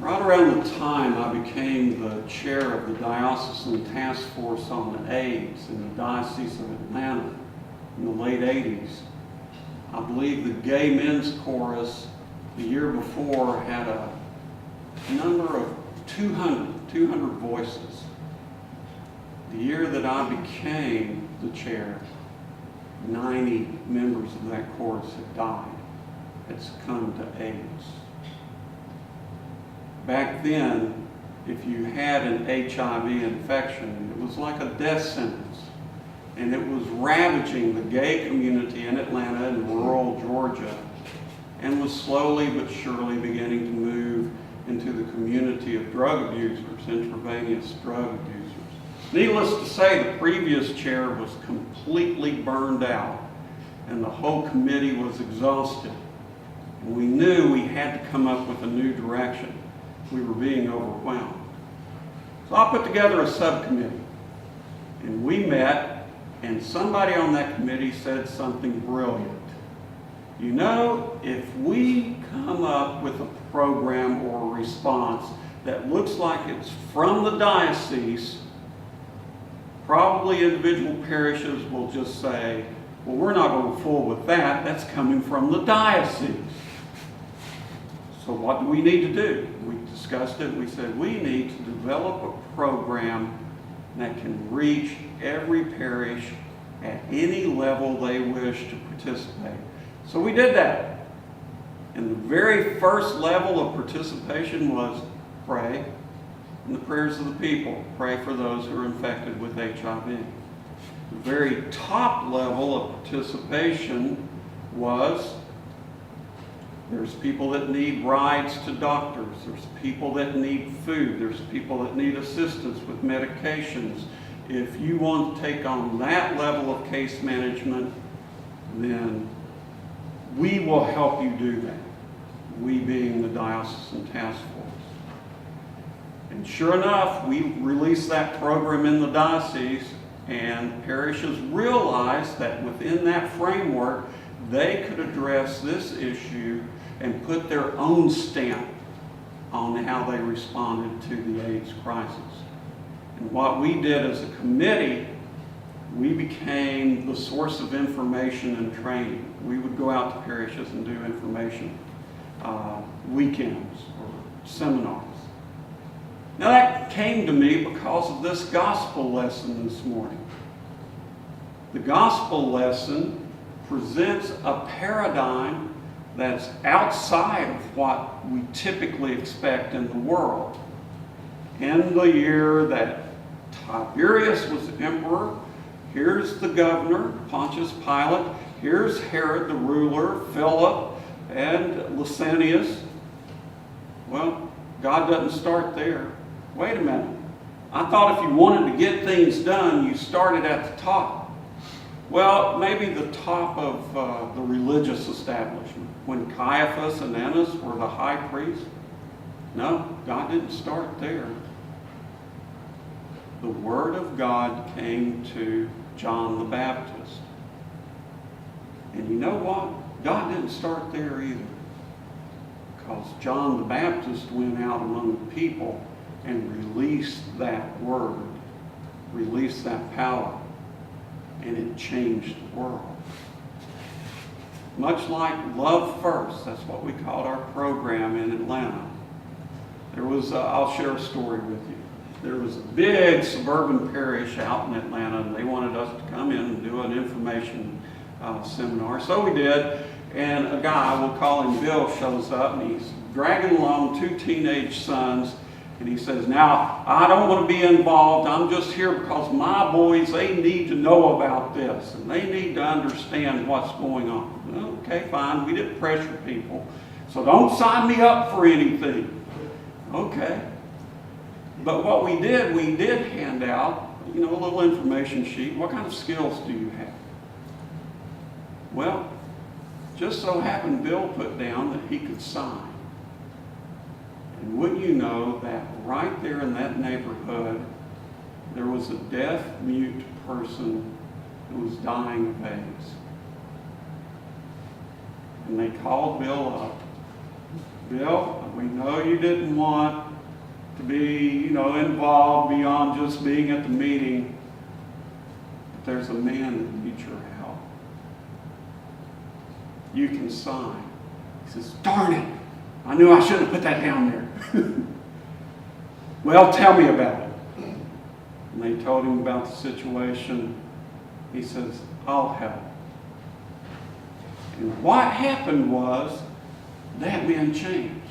Right around the time I became the chair of the Diocesan Task Force on AIDS in the Diocese of Atlanta in the late 80s, I believe the Gay Men's Chorus the year before had a number of 200 voices. The year that I became the chair, 90 members of that chorus had died, had succumbed to AIDS. Back then, if you had an HIV infection, it was like a death sentence. And it was ravaging the gay community in Atlanta and rural Georgia, and was slowly but surely beginning to move into the community of drug abusers, intravenous drug abusers. Needless to say, the previous chair was completely burned out, and the whole committee was exhausted. And we knew we had to come up with a new direction. We were being overwhelmed. So I put together a subcommittee, and we met, and somebody on that committee said something brilliant. You know, if we come up with a program or a response that looks like it's from the diocese, probably individual parishes will just say, well, we're not going to fool with that. That's coming from the diocese. So what do we need to do? We discussed it. We said we need to develop a program that can reach every parish at any level they wish to participate. So we did that. And the very first level of participation was pray, and the prayers of the people. Pray for those who are infected with HIV. The very top level of participation was there's people that need rides to doctors. There's people that need food. There's people that need assistance with medications. If you want to take on that level of case management, then we will help you do that. We being the Diocesan Task Force. And sure enough, we released that program in the diocese, and parishes realized that within that framework, they could address this issue and put their own stamp on how they responded to the AIDS crisis. And what we did as a committee, we became the source of information and training. We would go out to parishes and do information weekends or seminars. Now that came to me because of this gospel lesson this morning. The gospel lesson presents a paradigm that's outside of what we typically expect in the world. In the year that Tiberius was emperor, here's the governor, Pontius Pilate, here's Herod the ruler, Philip, and Lysanias. Well, God doesn't start there. Wait a minute. I thought if you wanted to get things done, you started at the top. Well, maybe the top of the religious establishment. When Caiaphas and Annas were the high priests. No, God didn't start there. The Word of God came to John the Baptist. And you know what? God didn't start there either. Because John the Baptist went out among the people and released that Word, released that power. And it changed the world. Much like Love First, that's what we called our program in Atlanta. There was, I'll share a story with you. There was a big suburban parish out in Atlanta, and they wanted us to come in and do an information seminar. So we did, and a guy, we'll call him Bill, shows up, and he's dragging along 2 teenage sons. And he says, now, I don't want to be involved. I'm just here because my boys, they need to know about this. And they need to understand what's going on. Okay, fine. We didn't pressure people. So don't sign me up for anything. Okay. But what we did hand out, a little information sheet. What kind of skills do you have? Well, just so happened Bill put down that he could sign. And wouldn't you know that right there in that neighborhood, there was a deaf, mute person who was dying of AIDS. And they called Bill up. Bill, We know you didn't want to be, involved beyond just being at the meeting. But there's a man that needs your help. You can sign." He says, "Darn it. I knew I shouldn't have put that down there." "Well, tell me about it." And they told him about the situation. He says, "I'll help." And what happened was that man changed.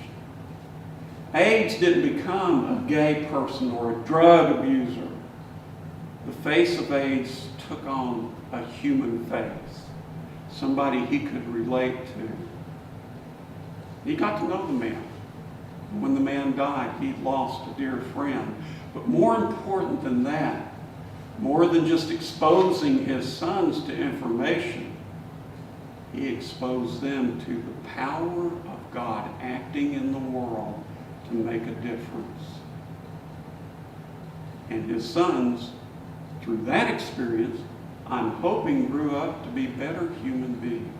AIDS didn't become a gay person or a drug abuser. The face of AIDS took on a human face, somebody he could relate to. He got to know the man. When the man died, he lost a dear friend. But more important than that, more than just exposing his sons to information, he exposed them to the power of God acting in the world to make a difference. And his sons, through that experience, I'm hoping grew up to be better human beings.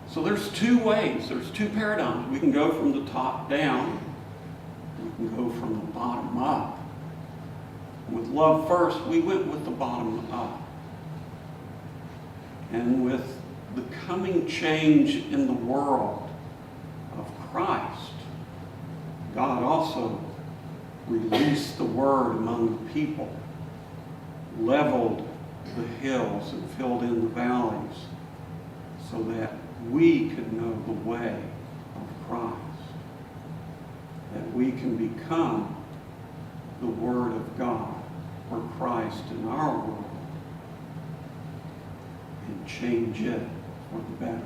So there's two ways, there's two paradigms. We can go from the top down, we can go from the bottom up. With Love First, we went with the bottom up. And with the coming change in the world of Christ, God also released the word among the people, leveled the hills and filled in the valleys so that we could know the way of Christ, that we can become the Word of God or Christ in our world and change it for the better.